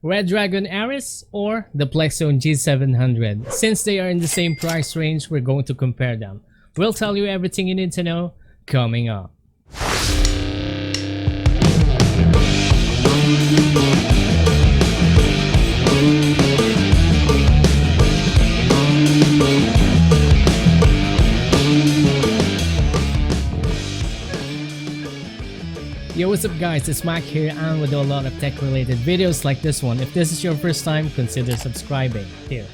Redragon Ares or the Plextone G700. Since they are in the same price range, we're going to compare them. We'll tell you everything you need to know coming up. Yo, what's up guys, it's Mac here and we do a lot of tech related videos like this one. If this is your first time, consider subscribing here.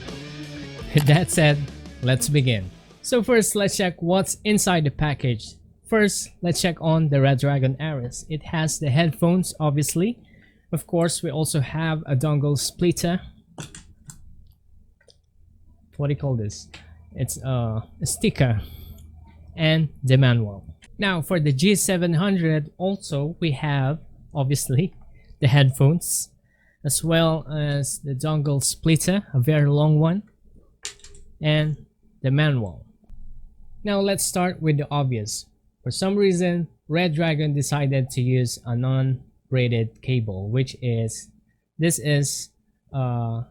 With that said, let's begin. So first, let's check what's inside the package. First, let's check on the Redragon Ares. It has the headphones, obviously. Of course, we also have a dongle splitter. What do you call this? It's a sticker and the manual. Now for the G700 also we have obviously the headphones as well as the dongle splitter, a very long one, and the manual. Now let's start with the obvious. For some reason Redragon decided to use a non-braided cable, which is a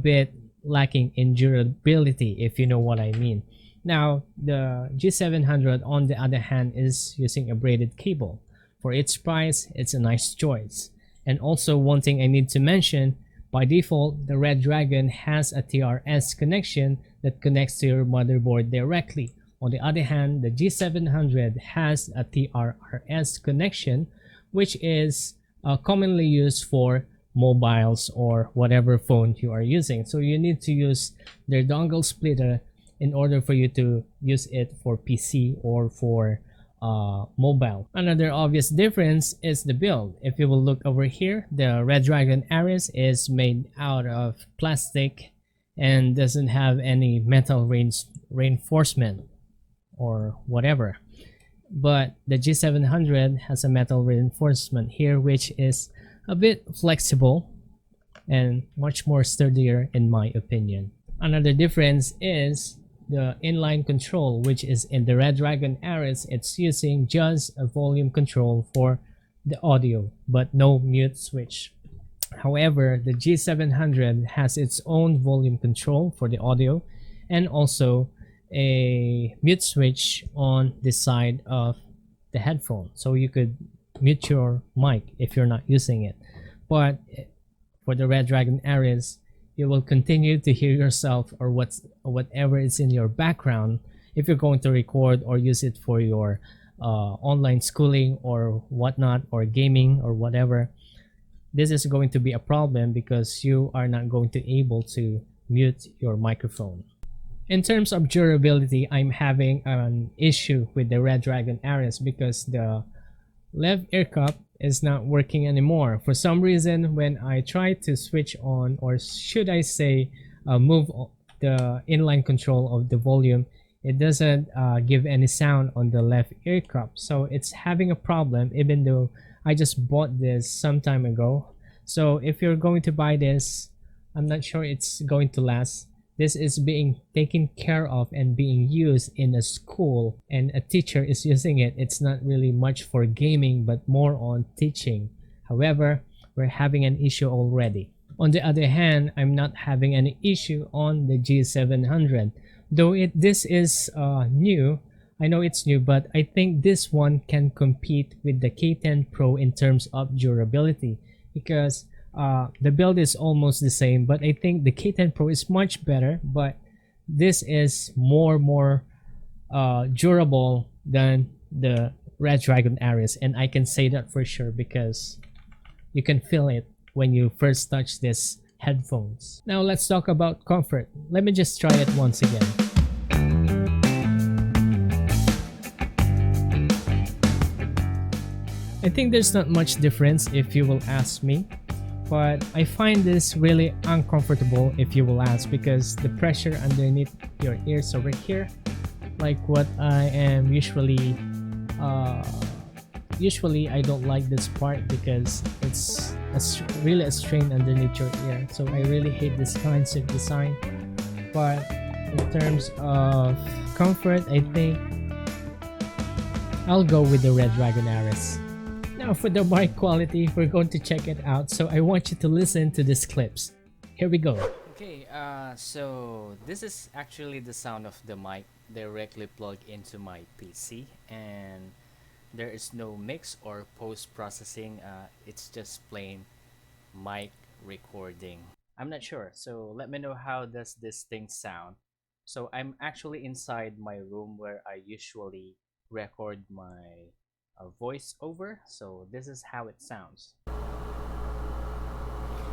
bit lacking in durability, if you know what I mean. Now the G700 on the other hand is using a braided cable. For its price, it's a nice choice. And also one thing I need to mention, by default the Redragon has a TRS connection that connects to your motherboard directly. On the other hand, the G700 has a TRRS connection, which is commonly used for mobiles or whatever phone you are using. So you need to use their dongle splitter in order for you to use it for PC or for mobile. Another obvious difference is the build. If you will look over here, the Redragon Ares is made out of plastic and doesn't have any metal reinforcement or whatever. But the G700 has a metal reinforcement here, which is a bit flexible and much more sturdier in my opinion. Another difference is the inline control, which is in the Redragon Ares. It's using just a volume control for the audio but no mute switch. However, the G700 has its own volume control for the audio and also a mute switch on the side of the headphone, so you could mute your mic if you're not using it. But for the Redragon Ares, you will continue to hear yourself or whatever is in your background if you're going to record or use it for your online schooling or whatnot, or gaming or whatever. This is going to be a problem because you are not going to be able to mute your microphone. In terms of durability, I'm having an issue with the Redragon Ares because the left ear cup is not working anymore. For some reason, when I try to switch on, or should I say move the inline control of the volume, it doesn't give any sound on the left ear cup. So it's having a problem even though I just bought this some time ago. So if you're going to buy this, I'm not sure it's going to last. This is being taken care of and being used in a school and a teacher is using it. It's not really much for gaming but more on teaching. However, we're having an issue already. On the other hand, I'm not having any issue on the G700. Though this is new, I know it's new, but I think this one can compete with the K10 Pro in terms of durability because the build is almost the same, but I think the K10 Pro is much better, but this is more durable than the Redragon Ares, and I can say that for sure because you can feel it when you first touch this headphones. Now let's talk about comfort. Let me just try it once again. I think there's not much difference if you will ask me, but I find this really uncomfortable if you will ask, because the pressure underneath your ears over here, like what I am usually I don't like this part because it's really a strain underneath your ear, so I really hate this kind of design. But in terms of comfort, I think I'll go with the Redragon Ares. Now for the mic quality, we're going to check it out, so I want you to listen to these clips. Here we go. Okay, so this is actually the sound of the mic directly plugged into my PC, and there is no mix or post processing. It's just plain mic recording. I'm not sure, so let me know how does this thing sound. So I'm actually inside my room where I usually record my voice over. So this is how it sounds.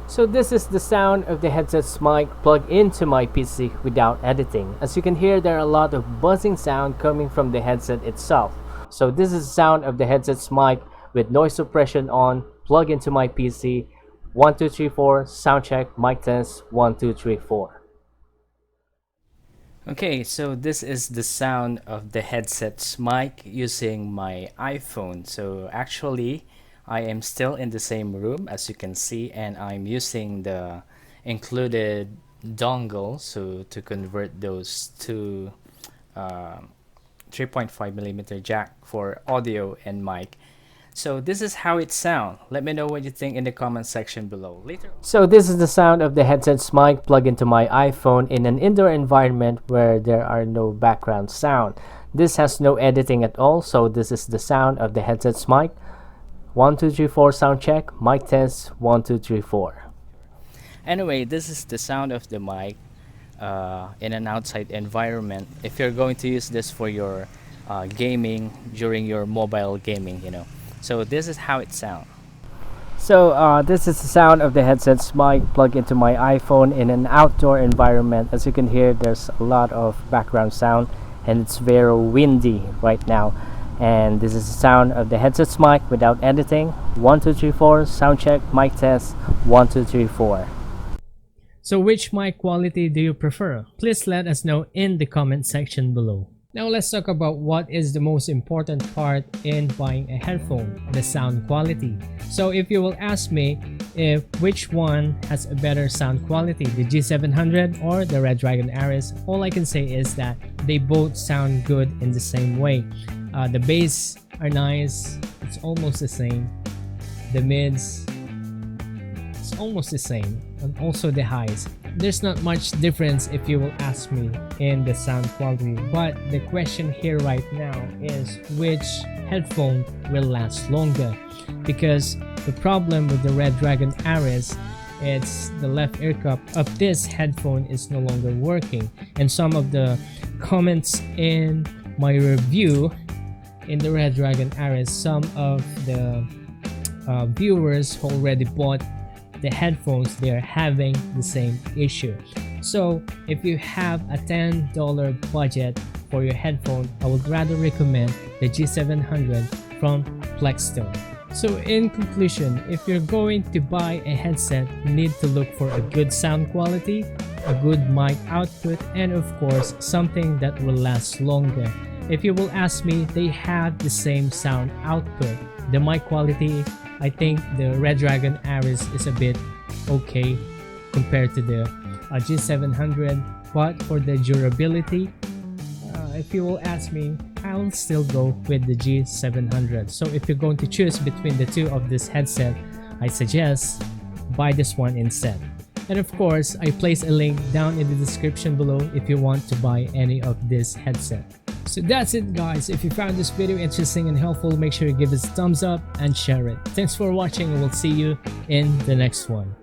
So this is the sound of the headset's mic plugged into my PC without editing. As you can hear, there are a lot of buzzing sound coming from the headset itself. So this is the sound of the headset's mic with noise suppression on, plug into my PC. 1 2 3 4, sound check, mic test, 1 2 3 4. Okay, so this is the sound of the headset's mic using my iPhone. So actually, I am still in the same room as you can see, and I'm using the included dongle so to convert those to 3.5mm jack for audio and mic. So this is how it sounds. Let me know what you think in the comment section below. Later. So this is the sound of the headset's mic plugged into my iPhone in an indoor environment where there are no background sound. This has no editing at all, so this is the sound of the headset's mic. 1 2 3 4 sound check, mic test, 1 2 3 4. Anyway, this is the sound of the mic in an outside environment. If you're going to use this for your gaming during your mobile gaming, you know. So this is how it sounds. So this is the sound of the headset's mic plugged into my iPhone in an outdoor environment. As you can hear, there's a lot of background sound and it's very windy right now. And this is the sound of the headset's mic without editing. 1 2 3 4, sound check, mic test, 1 2 3 4. So which mic quality do you prefer? Please let us know in the comment section below. Now let's talk about what is the most important part in buying a headphone, the sound quality. So if you will ask me if which one has a better sound quality, the G700 or the Redragon Ares, all I can say is that they both sound good in the same way. The bass are nice, it's almost the same. The mids, it's almost the same, and also the highs. There's not much difference if you will ask me in the sound quality, but the question here right now is which headphone will last longer, because the problem with the Redragon Ares, it's the left ear cup of this headphone is no longer working, and some of the comments in my review in the Redragon Ares, some of the viewers already bought the headphones, they're having the same issue. So if you have a $10 budget for your headphone, I would rather recommend the G700 from Plextone. So in conclusion, if you're going to buy a headset, you need to look for a good sound quality, a good mic output, and of course something that will last longer. If you will ask me, they have the same sound output. The mic quality, I think the Redragon Ares is a bit okay compared to the G700, but for the durability, if you will ask me, I'll still go with the G700. So if you're going to choose between the two of this headset, I suggest buy this one instead. And of course, I place a link down in the description below if you want to buy any of this headset. So that's it guys. If you found this video interesting and helpful, make sure you give us a thumbs up and share it. Thanks for watching and we'll see you in the next one.